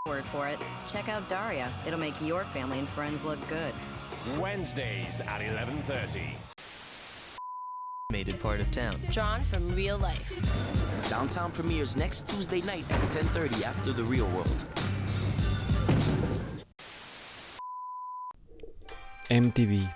word for it. Check out Daria. It'll make your family and friends look good. Wednesdays at 11:30. Animated part of town. Drawn from real life. Downtown premieres next Tuesday night at 10:30 after The Real World. MTV.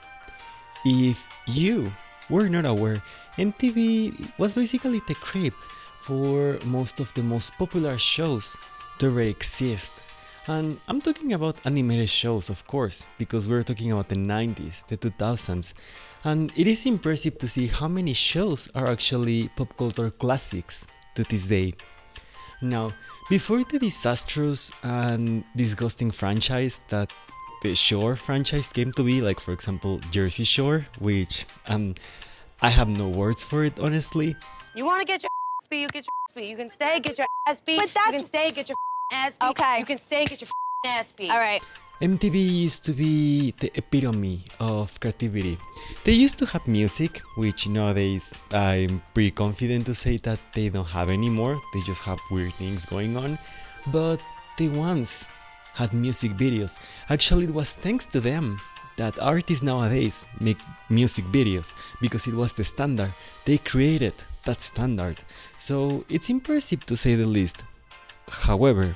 If you were not aware, MTV was basically the crib for most of the most popular shows that ever exist. And I'm talking about animated shows, of course, because we're talking about the 90s, the 2000s, and it is impressive to see how many shows are actually pop culture classics to this day. Now, before the disastrous and disgusting franchise that the Shore franchise came to be, like for example Jersey Shore, which I have no words for it, honestly. You want to get your ass beat, you get your ass beat. You can stay, get your ass beat. But you can stay, get your ass beat. Okay. You can stay, get your ass beat. All right. MTV used to be the epitome of creativity. They used to have music, which nowadays I'm pretty confident to say that they don't have anymore. They just have weird things going on. But they once had music videos. Actually, it was thanks to them that artists nowadays make music videos, because it was the standard. They created that standard. So it's impressive to say the least. However,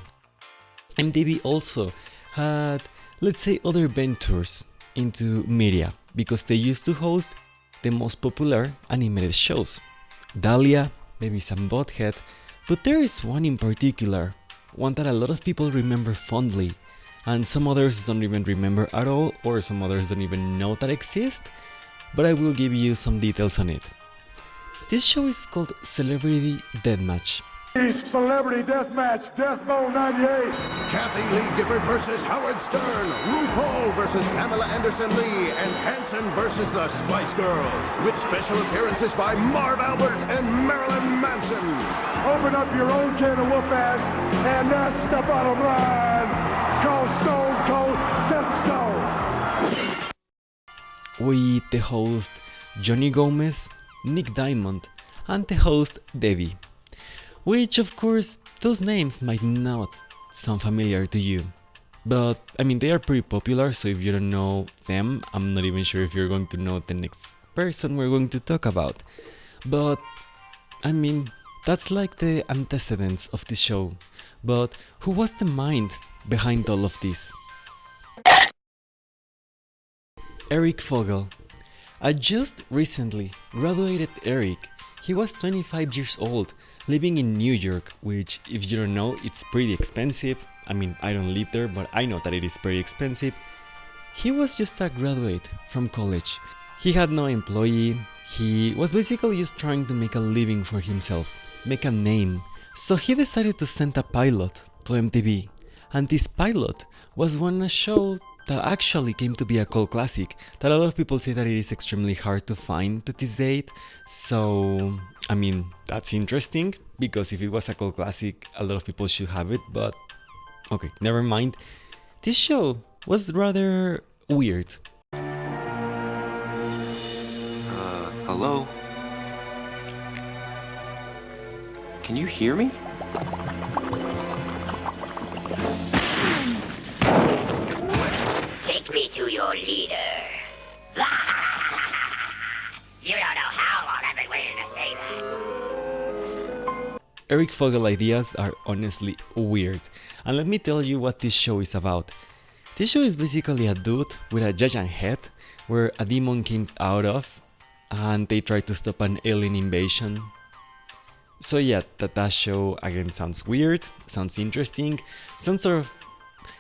MTV also had, let's say, other ventures into media, because they used to host the most popular animated shows. Dahlia, Beavis and Butthead, but there is one in particular, one that a lot of people remember fondly, and some others don't even remember at all, or some others don't even know that exists, but I will give you some details on it. This show is called Celebrity Deathmatch. Celebrity Deathmatch, Death Bowl 98. Kathy Lee Gifford versus Howard Stern, RuPaul versus Pamela Anderson Lee, and Hanson versus the Spice Girls, with special appearances by Marv Albert and Marilyn Manson. Open up your own can of whoop ass, and that's the bottom line. Called Stone Cold Stone. With the host Johnny Gomez, Nick Diamond, and the host Debbie. Which, of course, those names might not sound familiar to you. But, I mean, they are pretty popular, so if you don't know them, I'm not even sure if you're going to know the next person we're going to talk about. But, I mean, that's like the antecedents of the show. But who was the mind behind all of this? Eric Fogel. I just recently graduated Eric. He was 25 years old, living in New York, which, if you don't know, it's pretty expensive. I mean, I don't live there, but I know that it is pretty expensive. He was just a graduate from college. He had no employee. He was basically just trying to make a living for himself, make a name. So he decided to send a pilot to MTV. And this pilot was a show that actually came to be a cult classic, that a lot of people say that it is extremely hard to find to this date. So, I mean, that's interesting, because if it was a cult classic, a lot of people should have it, but okay, never mind. This show was rather weird. Hello? Can you hear me? Take me to your leader. You don't know how long I've been waiting to say that. Eric Fogel ideas are honestly weird, and let me tell you what this show is about. This show is basically a dude with a giant head where a demon comes out of, and they try to stop an alien invasion. So yeah, that show again sounds weird, sounds interesting, sounds sort of...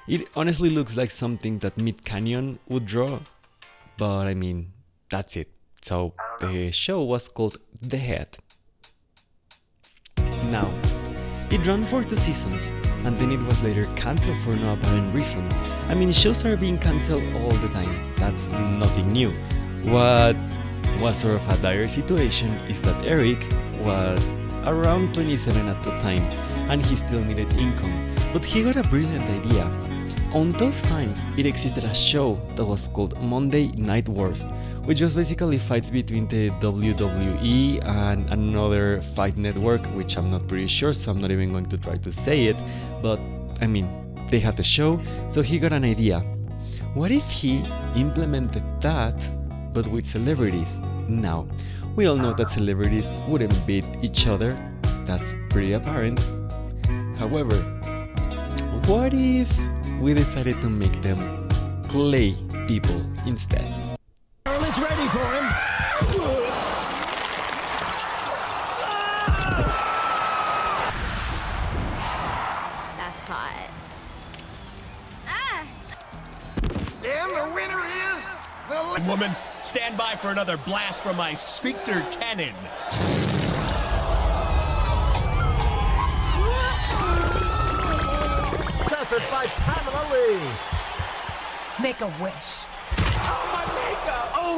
It honestly looks like something that Mid-Canyon would draw, but I mean, that's it. So the show was called The Head. Now, it ran for 2 seasons, and then it was later cancelled for no apparent reason. I mean, shows are being cancelled all the time, that's nothing new. What was sort of a dire situation is that Eric was around 27 at the time, and he still needed income, but he got a brilliant idea. On those times, it existed a show that was called Monday Night Wars, which was basically fights between the WWE and another fight network, which I'm not pretty sure, so I'm not even going to try to say it, but I mean, they had the show, so he got an idea. What if he implemented that, but with celebrities? Now, we all know that celebrities wouldn't beat each other, that's pretty apparent. However, what if we decided to make them clay people instead? It's ready for him. That's hot. And the winner is the woman. Stand by for another blast from my sphincter cannon. Suffered by Pamela Lee. Make a wish. Oh, my makeup! Oh!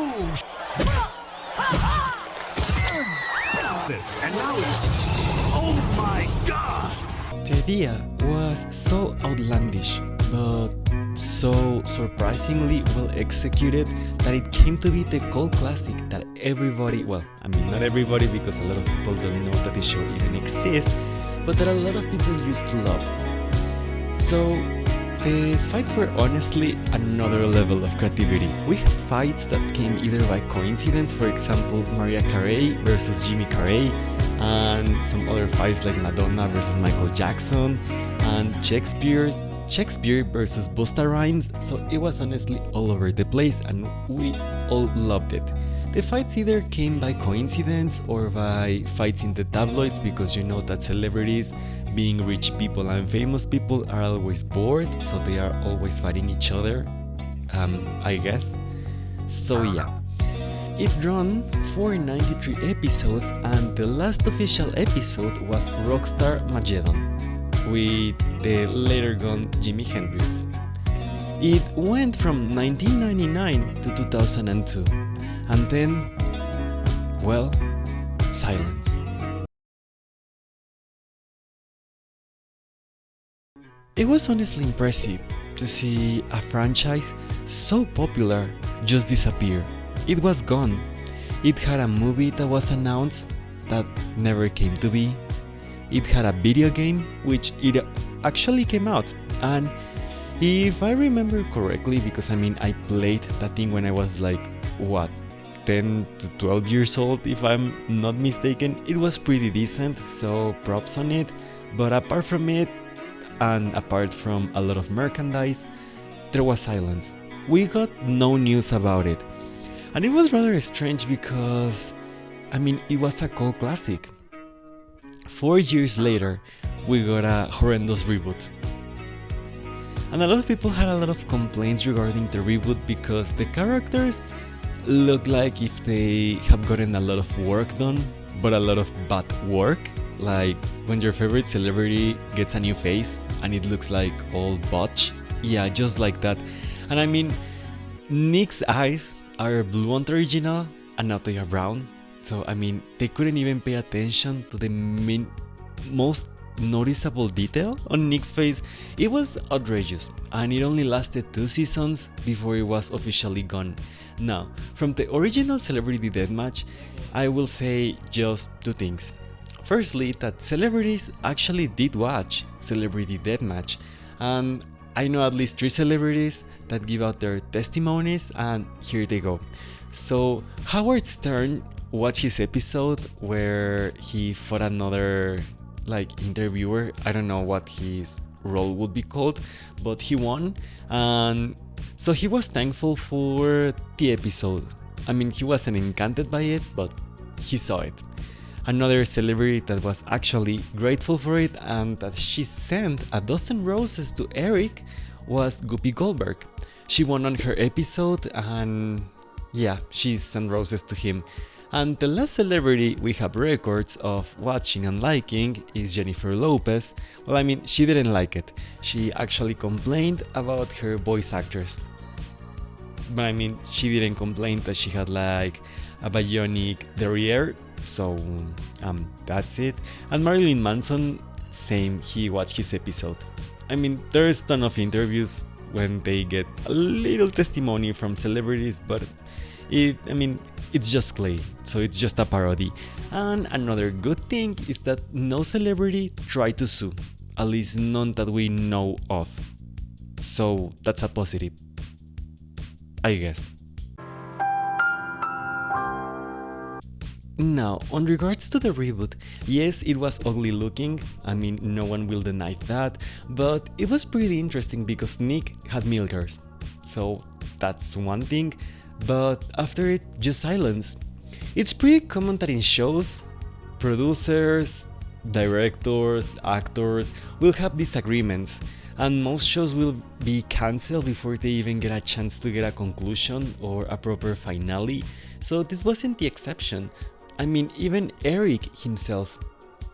This, and now it's... Oh my god! The idea was so outlandish, but so surprisingly well executed that it came to be the cult classic that everybody, well, I mean not everybody because a lot of people don't know that the show even exists, but that a lot of people used to love. So the fights were honestly another level of creativity. We had fights that came either by coincidence, for example Mariah Carey versus Jimmy Carey, and some other fights like Madonna versus Michael Jackson, and Shakespeare versus Busta Rhymes, so it was honestly all over the place and we all loved it. The fights either came by coincidence or by fights in the tabloids, because you know that celebrities, being rich people and famous people, are always bored, so they are always fighting each other, I guess. So yeah. It ran for 93 episodes and the last official episode was Rockstar Mageddon, with the later gone Jimi Hendrix. It went from 1999 to 2002, and then, well, silence. It was honestly impressive to see a franchise so popular just disappear. It was gone. It had a movie that was announced that never came to be. It had a video game, which it actually came out, and if I remember correctly, because I mean I played that thing when I was like, what, 10 to 12 years old if I'm not mistaken, it was pretty decent, so props on it. But apart from it, and apart from a lot of merchandise, there was silence. We got no news about it, and it was rather strange because, I mean, it was a cult classic. 4 years later, we got a horrendous reboot. And a lot of people had a lot of complaints regarding the reboot because the characters look like if they have gotten a lot of work done, but a lot of bad work. Like when your favorite celebrity gets a new face and it looks like all botch. Yeah, just like that. And I mean, Nick's eyes are blue on the original and now they are brown. So I mean, they couldn't even pay attention to the most noticeable detail on Nick's face. It was outrageous, and it only lasted 2 seasons before it was officially gone. Now, from the original Celebrity Deathmatch, I will say just 2 things. Firstly, that celebrities actually did watch Celebrity Deathmatch, and I know at least 3 celebrities that give out their testimonies, and here they go. So, Howard Stern watched his episode where he fought another interviewer. I don't know what his role would be called, but he won, and so he was thankful for the episode. I mean, he wasn't enchanted by it, but he saw it. Another celebrity that was actually grateful for it and that she sent a dozen roses to Eric was Guppy Goldberg. She won on her episode, and yeah, she sent roses to him. And the last celebrity we have records of watching and liking is Jennifer Lopez. Well, I mean, she didn't like it. She actually complained about her voice actress. But I mean, she didn't complain that she had like a bionic derriere. So, that's it. And Marilyn Manson, same, he watched his episode. I mean, there's a ton of interviews when they get a little testimony from celebrities, but it's just clay, so it's just a parody. And another good thing is that no celebrity tried to sue, at least none that we know of. So that's a positive, I guess. Now, on regards to the reboot, yes, it was ugly looking, I mean, no one will deny that, but it was pretty interesting because Nick had milkers, so that's one thing, but after it, just silence. It's pretty common that in shows, producers, directors, actors will have disagreements, and most shows will be cancelled before they even get a chance to get a conclusion or a proper finale, so this wasn't the exception. I mean, even Eric himself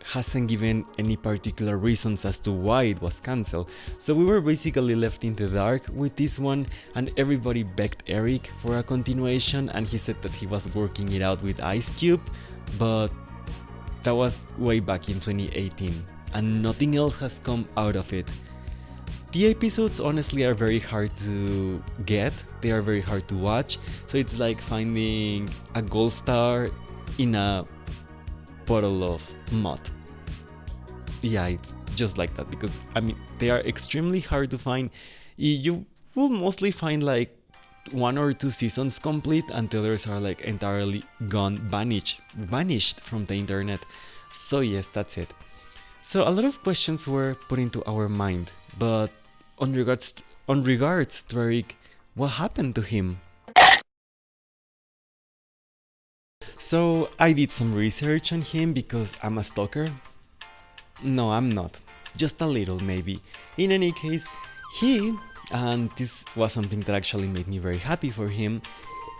hasn't given any particular reasons as to why it was cancelled, so we were basically left in the dark with this one, and everybody begged Eric for a continuation, and he said that he was working it out with Ice Cube, but that was way back in 2018, and nothing else has come out of it. The episodes honestly are very hard to get, they are very hard to watch, so it's like finding a gold star in a bottle of mud. Yeah, it's just like that, because I mean they are extremely hard to find. You will mostly find like 1 or 2 seasons complete, and the others are like entirely gone, vanished from the internet. So yes, that's it. So a lot of questions were put into our mind, but on regards to Eric, what happened to him? So I did some research on him because I'm a stalker. No, I'm not. Just a little maybe. In any case, and this was something that actually made me very happy for him,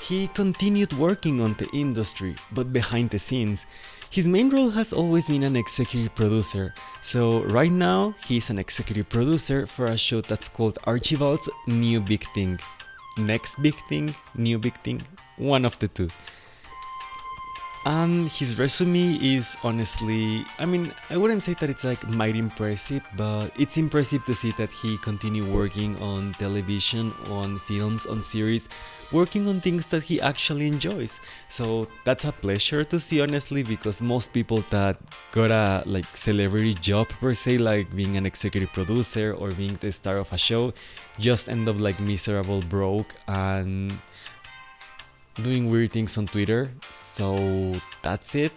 he continued working on the industry, but behind the scenes. His main role has always been an executive producer, so right now he's an executive producer for a show that's called Archibald's New Big Thing. Next Big Thing? New Big Thing? One of the two. And his resume is honestly, I mean, I wouldn't say that it's like mighty impressive, but it's impressive to see that he continued working on television, on films, on series, working on things that he actually enjoys. So that's a pleasure to see, honestly, because most people that got a like celebrity job per se, like being an executive producer or being the star of a show, just end up like miserable, broke, and doing weird things on Twitter. So that's it,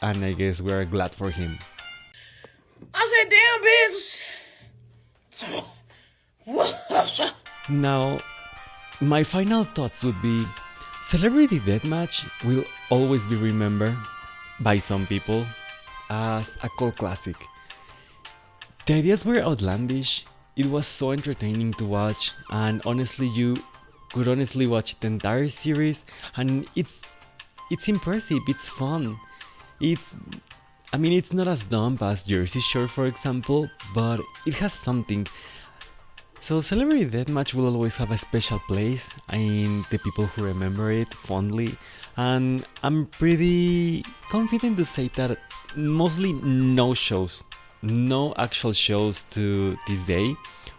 and I guess we're glad for him. I said, damn bitch! Now, my final thoughts would be, Celebrity Deathmatch will always be remembered by some people as a cult classic. The ideas were outlandish, it was so entertaining to watch, and honestly you could honestly watch the entire series, and it's impressive, it's fun. It's not as dumb as Jersey Shore, for example, but it has something. So Celebrity Deathmatch will always have a special place in the people who remember it fondly, and I'm pretty confident to say that mostly no actual shows to this day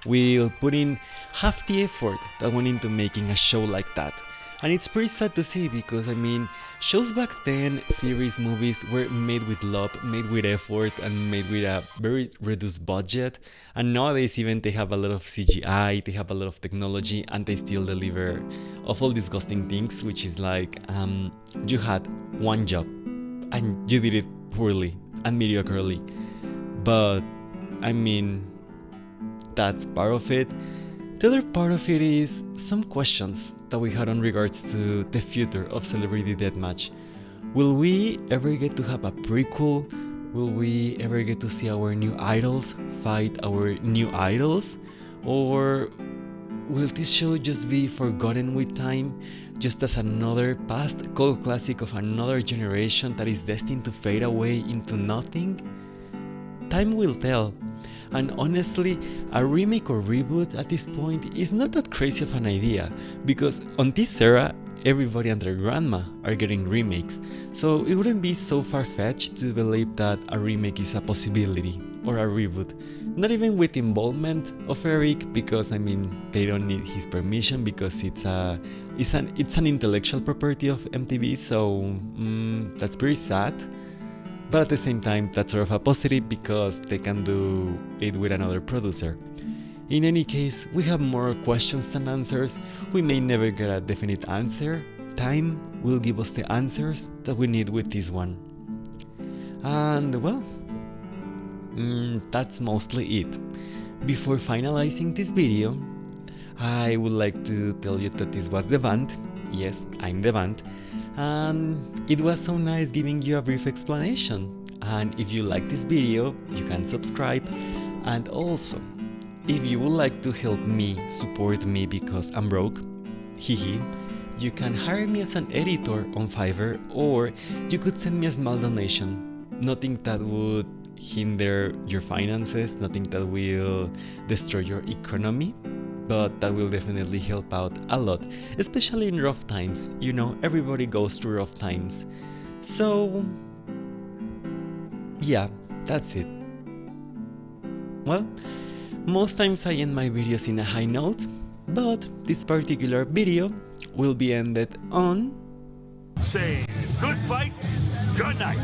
will put in half the effort that went into making a show like that. And it's pretty sad to see, because I mean, shows back then, series, movies, were made with love, made with effort, and made with a very reduced budget. And nowadays even they have a lot of CGI, they have a lot of technology, and they still deliver awful disgusting things, which is like, you had one job and you did it poorly and mediocrely. But I mean, that's part of it. The other part of it is some questions that we had on regards to the future of Celebrity Deathmatch. Will we ever get to have a prequel? Will we ever get to see our new idols fight our new idols? Or will this show just be forgotten with time, just as another past cult classic of another generation that is destined to fade away into nothing? Time will tell. And honestly, a remake or reboot at this point is not that crazy of an idea, because on this era, everybody and their grandma are getting remakes, so it wouldn't be so far-fetched to believe that a remake is a possibility, or a reboot. Not even with involvement of Eric, because I mean, they don't need his permission, because it's an intellectual property of MTV, so that's pretty sad. But at the same time, that's sort of a positive, because they can do it with another producer. In any case, we have more questions than answers. We may never get a definite answer. Time will give us the answers that we need with this one. And well, that's mostly it. Before finalizing this video, I would like to tell you that this was the band. Yes, I'm the band. And it was so nice giving you a brief explanation. And if you like this video, you can subscribe. And also, if you would like to help me, support me because I'm broke, hehe, you can hire me as an editor on Fiverr, or you could send me a small donation. Nothing that would hinder your finances, nothing that will destroy your economy, but that will definitely help out a lot, especially in rough times. You know, everybody goes through rough times. So, yeah, that's it. Well, most times I end my videos in a high note, but this particular video will be ended on... Say good fight, good night.